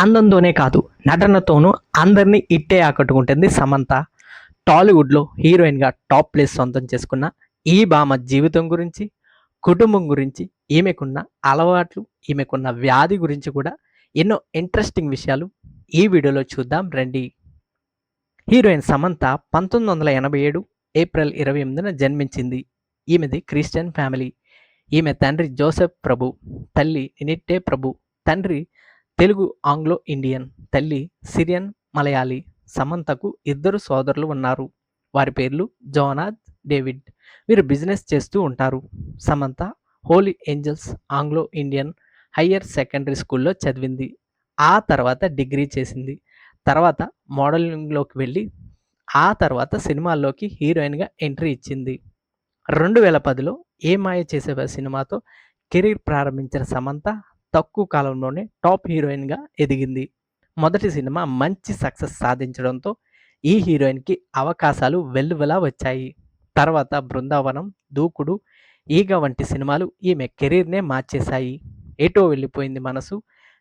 అందంతోనే కాదు నటనతోనూ అందరినీ ఇట్టే ఆకట్టుకుంటుంది సమంత. టాలీవుడ్లో హీరోయిన్గా టాప్ ప్లేస్ సొంతం చేసుకున్న ఈ భామ జీవితం గురించి, కుటుంబం గురించి, ఈమెకున్న అలవాట్లు, ఈమెకున్న వ్యాధి గురించి కూడా ఎన్నో ఇంట్రెస్టింగ్ విషయాలు ఈ వీడియోలో చూద్దాం రండి. హీరోయిన్ సమంత 1987 ఏప్రిల్ 28న జన్మించింది. ఈమెది క్రిస్టియన్ ఫ్యామిలీ. ఈమె తండ్రి జోసెఫ్ ప్రభు, తల్లి నినిట్టే ప్రభు. తండ్రి తెలుగు ఆంగ్లో ఇండియన్, తల్లి సిరియన్ మలయాళీ. సమంతకు ఇద్దరు సోదరులు ఉన్నారు. వారి పేర్లు జోనాథ్, డేవిడ్. వీరు బిజినెస్ చేస్తూ ఉంటారు. Samantha Holy Angels Anglo Indian higher secondary స్కూల్లో చదివింది. ఆ తర్వాత డిగ్రీ చేసింది. తర్వాత మోడలింగ్లోకి వెళ్ళి ఆ తర్వాత సినిమాల్లోకి హీరోయిన్గా ఎంట్రీ ఇచ్చింది. 2010లో ఏ మాయ చేసేవా సినిమాతో కెరీర్ ప్రారంభించిన సమంత తక్కువ కాలంలోనే టాప్ హీరోయిన్గా ఎదిగింది. మొదటి సినిమా మంచి సక్సెస్ సాధించడంతో ఈ హీరోయిన్కి అవకాశాలు వెల్లువలా వచ్చాయి. తర్వాత బృందావనం, దూకుడు, ఈగ వంటి సినిమాలు ఈమె కెరీర్నే మార్చేశాయి. ఎటో వెళ్ళిపోయింది మనసు,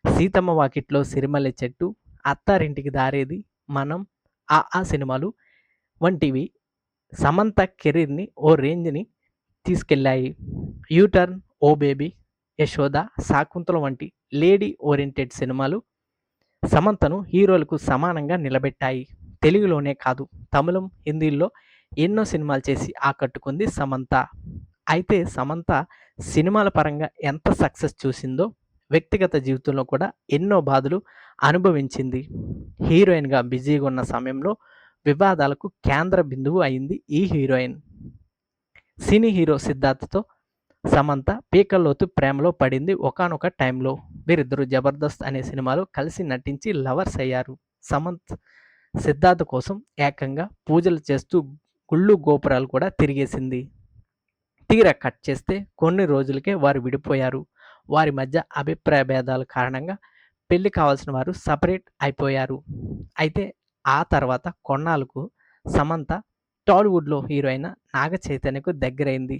సీతమ్మ వాకిట్లో సిరిమల్లె చెట్టు, అత్తారింటికి దారేది, మనం, ఆ సినిమాలు వంటివి సమంత కెరీర్ని ఓ రేంజ్ని తీసుకెళ్ళాయి. యూటర్న్, ఓ బేబీ, యశోద, శాకుంతలం వంటి లేడీ ఓరియంటెడ్ సినిమాలు సమంతను హీరోలకు సమానంగా నిలబెట్టాయి. తెలుగులోనే కాదు తమిళం, హిందీల్లో ఎన్నో సినిమాలు చేసి ఆకట్టుకుంది సమంత. అయితే సమంత సినిమాల పరంగా ఎంత సక్సెస్ చూసిందో వ్యక్తిగత జీవితంలో కూడా ఎన్నో బాధలు అనుభవించింది. హీరోయిన్గా బిజీగా ఉన్న సమయంలో వివాదాలకు కేంద్ర బిందువు అయింది ఈ హీరోయిన్. సినీ హీరో సిద్ధార్థ్తో సమంత పీకల్లోతు ప్రేమలో పడింది ఒకానొక టైంలో. వీరిద్దరూ జబర్దస్త్ అనే సినిమాలో కలిసి నటించి లవర్స్ అయ్యారు. సమంత్ సిద్ధార్థ్ కోసం ఏకంగా పూజలు చేస్తూ గుళ్ళు గోపురాలు కూడా తిరిగేసింది. తీరా కట్ చేస్తే కొన్ని రోజులకే వారు విడిపోయారు. వారి మధ్య అభిప్రాయ భేదాల కారణంగా పెళ్లి కావాల్సిన వారు సపరేట్ అయిపోయారు. అయితే ఆ తర్వాత కొన్నాళ్ళకు సమంత టాలీవుడ్లో హీరోయిన్ నాగ చైతన్యకు దగ్గరైంది.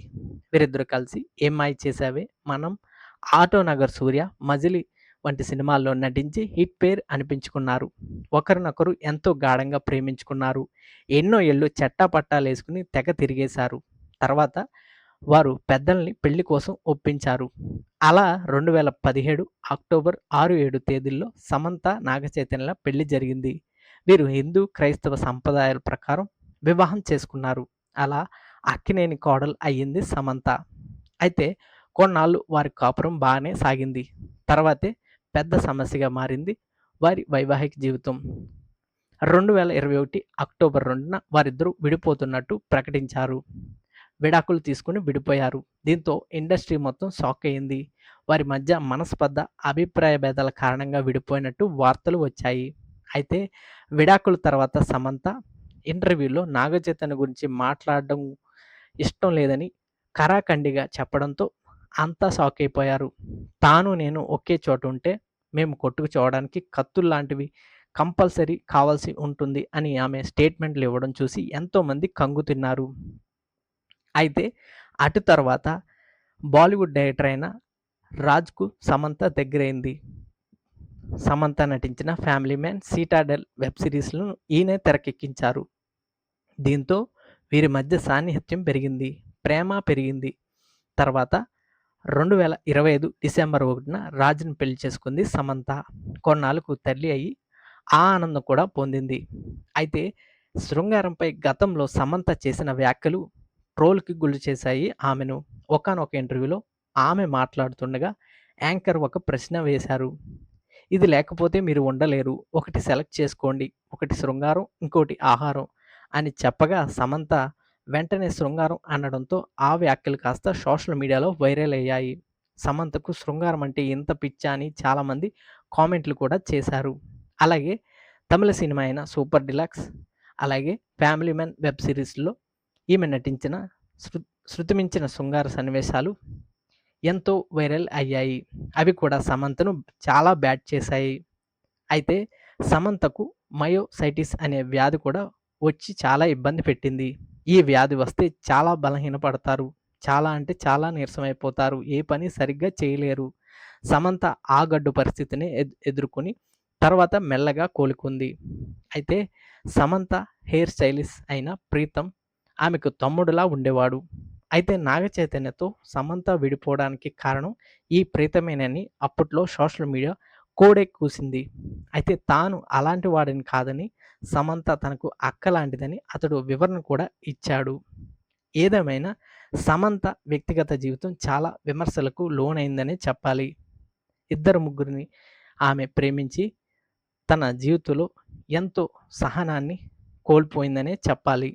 వీరిద్దరు కలిసి ఏమ్మాయి చేసావే, మనం, ఆటో నగర్ సూర్య, మజిలీ వంటి సినిమాల్లో నటించి హిట్ పేర్ అనిపించుకున్నారు. ఒకరినొకరు ఎంతో గాఢంగా ప్రేమించుకున్నారు. ఎన్నో ఏళ్ళు చట్టాపట్టాలు వేసుకుని తెగ తిరిగేశారు. తర్వాత వారు పెద్దల్ని పెళ్లి కోసం ఒప్పించారు. అలా 2017 అక్టోబర్ 6-7 తేదీల్లో సమంత నాగ చైతన్యల పెళ్లి జరిగింది. వీరు హిందూ క్రైస్తవ సంప్రదాయాల ప్రకారం వివాహం చేసుకున్నారు. అలా అక్కినేని కోడలు అయ్యింది సమంత. అయితే కొన్నాళ్ళు వారి కాపురం బాగానే సాగింది. తర్వాతే పెద్ద సమస్యగా మారింది వారి వైవాహిక జీవితం. 2021 అక్టోబర్ 2న వారిద్దరూ విడిపోతున్నట్టు ప్రకటించారు. విడాకులు తీసుకుని విడిపోయారు. దీంతో ఇండస్ట్రీ మొత్తం షాక్ అయింది. వారి మధ్య మనస్పర్ధ, అభిప్రాయ భేదాల కారణంగా విడిపోయినట్టు వార్తలు వచ్చాయి. అయితే విడాకుల తర్వాత సమంత ఇంటర్వ్యూలో నాగ చైతన్య గురించి మాట్లాడడం ఇష్టం లేదని ఖరాఖండిగా చెప్పడంతో అంతా షాక్ అయిపోయారు. తాను నేను ఒకే చోట ఉంటే మేము కొట్టుకు చూడడానికి కత్తుల్లాంటివి కంపల్సరీ కావాల్సి ఉంటుంది అని ఆమె స్టేట్మెంట్లు ఇవ్వడం చూసి ఎంతోమంది కంగు తిన్నారు. అయితే అటు తర్వాత బాలీవుడ్ డైరెక్టర్ అయిన రాజ్కు సమంత దగ్గరైంది. సమంత నటించిన ఫ్యామిలీ మ్యాన్, సీటాడెల్ వెబ్ సిరీస్లను ఈయనే తెరకెక్కించారు. దీంతో వీరి మధ్య సాన్నిహిత్యం పెరిగింది, ప్రేమ పెరిగింది. తర్వాత 2025 డిసెంబర్ 1న రాజ్ని పెళ్లి చేసుకుంది సమంత. కొన్నాళ్ళకు తల్లి అయ్యి ఆ ఆనందం కూడా పొందింది. అయితే శృంగారంపై గతంలో సమంత చేసిన వ్యాఖ్యలు ట్రోల్కి గురి చేశాయి ఆమెను. ఒకానొక ఇంటర్వ్యూలో ఆమె మాట్లాడుతుండగా యాంకర్ ఒక ప్రశ్న వేశారు. ఇది లేకపోతే మీరు ఉండలేరు, ఒకటి సెలెక్ట్ చేసుకోండి, ఒకటి శృంగారం, ఇంకోటి ఆహారం అని చెప్పగా సమంత వెంటనే శృంగారం అనడంతో ఆ వ్యాఖ్యలు కాస్త సోషల్ మీడియాలో వైరల్ అయ్యాయి. సమంతకు శృంగారం అంటే ఇంత పిచ్చా అని చాలామంది కామెంట్లు కూడా చేశారు. అలాగే తమిళ సినిమా అయిన సూపర్ డిలక్స్, అలాగే ఫ్యామిలీ మ్యాన్ వెబ్ సిరీస్లో ఈమె నటించిన శృతిమించిన శృంగార సన్నివేశాలు ఎంతో వైరల్ అయ్యాయి. అవి కూడా సమంతను చాలా బ్యాడ్ చేశాయి. అయితే సమంతకు మయోసైటిస్ అనే వ్యాధి కూడా వచ్చి చాలా ఇబ్బంది పెట్టింది. ఈ వ్యాధి వస్తే చాలా బలహీనపడతారు, చాలా అంటే చాలా నీరసమైపోతారు, ఏ పని సరిగ్గా చేయలేరు. సమంత ఆ గడ్డు పరిస్థితిని ఎదుర్కొని తర్వాత మెల్లగా కోలుకుంది. అయితే సమంత హెయిర్ స్టైలిస్ట్ అయిన ప్రీతం ఆమెకు తమ్ముడులా ఉండేవాడు. అయితే నాగ చైతన్యతో సమంత విడిపోవడానికి కారణం ఈ ప్రీతమేనని అప్పట్లో సోషల్ మీడియా కోడె కూసింది. అయితే తాను అలాంటి వాడిని కాదని, సమంత తనకు అక్క లాంటిదని అతడు వివరణ కూడా ఇచ్చాడు. ఏదేమైనా సమంత వ్యక్తిగత జీవితం చాలా విమర్శలకు లోనైందనే చెప్పాలి. ఇద్దరు ముగ్గురిని ఆమె ప్రేమించి తన జీవితంలో ఎంతో సహనాన్ని కోల్పోయిందనే చెప్పాలి.